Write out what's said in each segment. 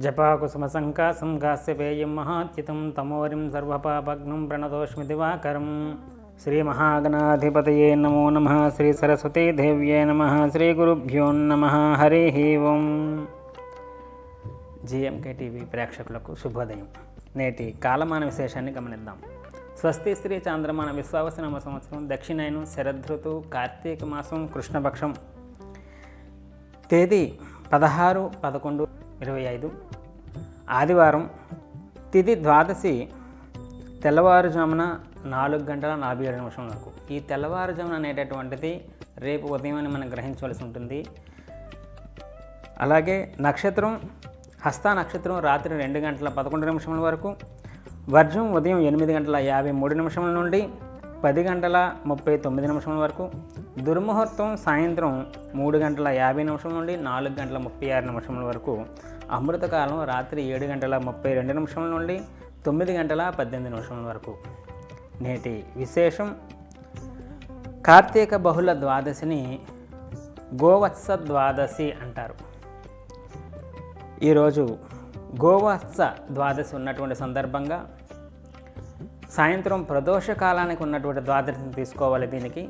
జపాకుసుమసంకాసం కాశ్యపేయం మహాత్యుతం తమోరిం సర్వపాపగ్నం ప్రణతోష్మి దివాకరం. శ్రీమహాగణాధిపతయే నమో నమః. శ్రీ సరస్వతీదేవ్యే నమః. శ్రీ గురుభ్యో నమః. హరి ఓం. జిఎంకే టీవీ ప్రేక్షకులకు శుభోదయం. నేటి కాలమాన విశేషాన్ని గమనిద్దాం. స్వస్తి శ్రీ చాంద్రమాన విశ్వావసనామ సంవత్సరం దక్షిణాయనం శరదృతు కార్తీక మాసం కృష్ణపక్షం తేదీ 16/11/25 ఆదివారం. తిథి ద్వాదశి తెల్లవారుజామున 4:47 వరకు. ఈ తెల్లవారుజామున అనేటటువంటిది రేపు ఉదయం అని మనం గ్రహించవలసి ఉంటుంది. అలాగే నక్షత్రం హస్త నక్షత్రం రాత్రి 2:11 వరకు. వర్జం ఉదయం 8:53 నుండి 10:39 వరకు. దుర్ముహూర్తం సాయంత్రం 3:50 నుండి 4:36 వరకు. అమృతకాలం రాత్రి 7:32 నుండి 9:18 వరకు. నేటి విశేషం కార్తీక బహుళ ద్వాదశిని గోవత్స ద్వాదశి అంటారు. ఈరోజు గోవత్స ద్వాదశి ఉన్నటువంటి సందర్భంగా సాయంత్రం ప్రదోషకాలానికి ఉన్నటువంటి ద్వాదశిని తీసుకోవాలి. దీనికి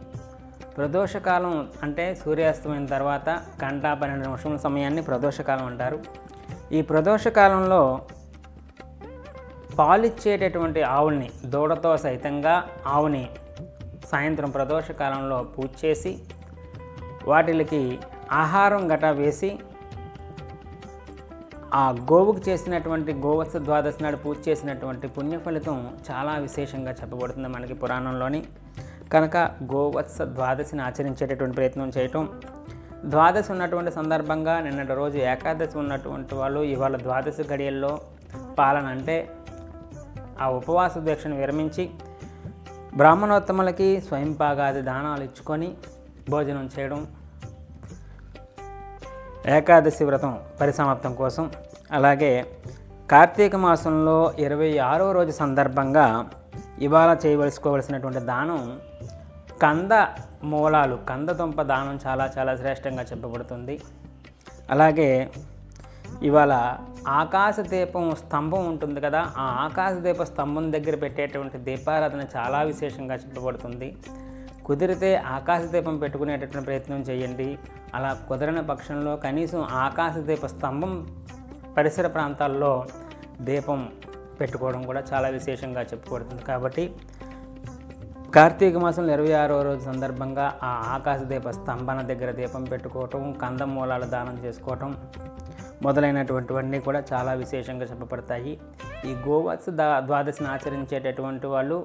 ప్రదోషకాలం అంటే సూర్యాస్తమైన తర్వాత 1:12 సమయాన్ని ప్రదోషకాలం అంటారు. ఈ ప్రదోషకాలంలో పాలిచ్చేటటువంటి ఆవుల్ని దూడతో సైతంగా ఆవుని సాయంత్రం ప్రదోషకాలంలో పూజ చేసి వాటికి ఆహారం గటా వేసి ఆ గోవుకు చేసినటువంటి గోవత్స ద్వాదశి నాడు పూజ చేసినటువంటి పుణ్య ఫలితం చాలా విశేషంగా చెప్పబడుతుంది మనకి పురాణంలోని. కనుక గోవత్స ద్వాదశిని ఆచరించేటటువంటి ప్రయత్నం చేయటం. ద్వాదశి ఉన్నటువంటి సందర్భంగా నిన్నటి రోజు ఏకాదశి ఉన్నటువంటి వాళ్ళు ఇవాళ ద్వాదశి గడియల్లో పాలన అంటే ఆ ఉపవాస దీక్షను విరమించి బ్రాహ్మణోత్తములకి స్వయంపాగాది దానాలు ఇచ్చుకొని భోజనం చేయడం ఏకాదశి వ్రతం పరిసమాప్తం కోసం. అలాగే కార్తీక మాసంలో 26వ రోజు సందర్భంగా ఇవాళ చేయవలసుకోవలసినటువంటి దానం కంద మూలాలు, కందదుంప దానం చాలా చాలా శ్రేష్టంగా చెప్పబడుతుంది. అలాగే ఇవాళ ఆకాశ దీపం స్తంభం ఉంటుంది కదా, ఆ ఆకాశ దీప స్తంభం దగ్గర పెట్టేటువంటి దీపారాధన చాలా విశేషంగా చెప్పబడుతుంది. కుదిరితే ఆకాశ దీపం పెట్టుకునేటటువంటి ప్రయత్నం చేయండి. అలా కుదరని పక్షంలో కనీసం ఆకాశ దీప స్తంభం పరిసర ప్రాంతాల్లో దీపం పెట్టుకోవడం కూడా చాలా విశేషంగా చెప్పబడుతుంది. కాబట్టి కార్తీక మాసంలో 26వ రోజు సందర్భంగా ఆ ఆకాశ దీప స్తంభన దగ్గర దీపం పెట్టుకోవటం, కందమూలాల దానం చేసుకోవటం మొదలైనటువంటివన్నీ కూడా చాలా విశేషంగా చెప్పబడతాయి. ఈ గోవత్స ద్వాదశిని ఆచరించేటటువంటి వాళ్ళు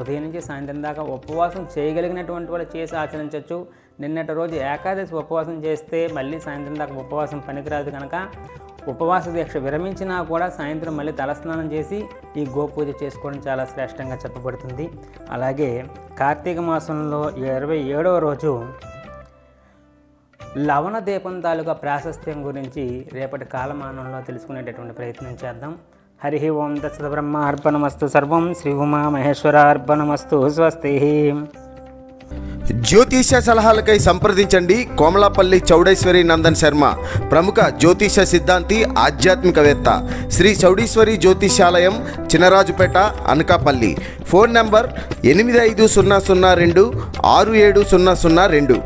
ఉదయం నుంచి సాయంత్రం దాకా ఉపవాసం చేయగలిగినటువంటి వాళ్ళు చేసి ఆచరించవచ్చు. నిన్నటి రోజు ఏకాదశి ఉపవాసం చేస్తే మళ్ళీ సాయంత్రం దాకా ఉపవాసం పనికిరాదు. కనుక ఉపవాస దీక్ష విరమించినా కూడా సాయంత్రం మళ్ళీ తలస్నానం చేసి ఈ గోపూజ చేసుకోవడం చాలా శ్రేష్టంగా చెప్పబడుతుంది. అలాగే కార్తీక మాసంలో 27వ రోజు లవణ దీపం తాలూకా ప్రాశస్త్యం గురించి రేపటి కాలమానంలో తెలుసుకునేటటువంటి ప్రయత్నం చేద్దాం. హరి ఓం. తత్సత్ బ్రహ్మ అర్పణమస్తు. సర్వం శ్రీ ఉమా మహేశ్వర అర్పణమస్తు. స్వస్తి. జ్యోతిష సలహాలకై సంప్రదించండి కోమలాపల్లి చౌడేశ్వరి నందన్ శర్మ, ప్రముఖ జ్యోతిష సిద్ధాంతి, ఆధ్యాత్మికవేత్త. శ్రీ చౌడేశ్వరి జ్యోతిషాలయం, చినరాజుపేట, అనకాపల్లి. Phone number 8500267002.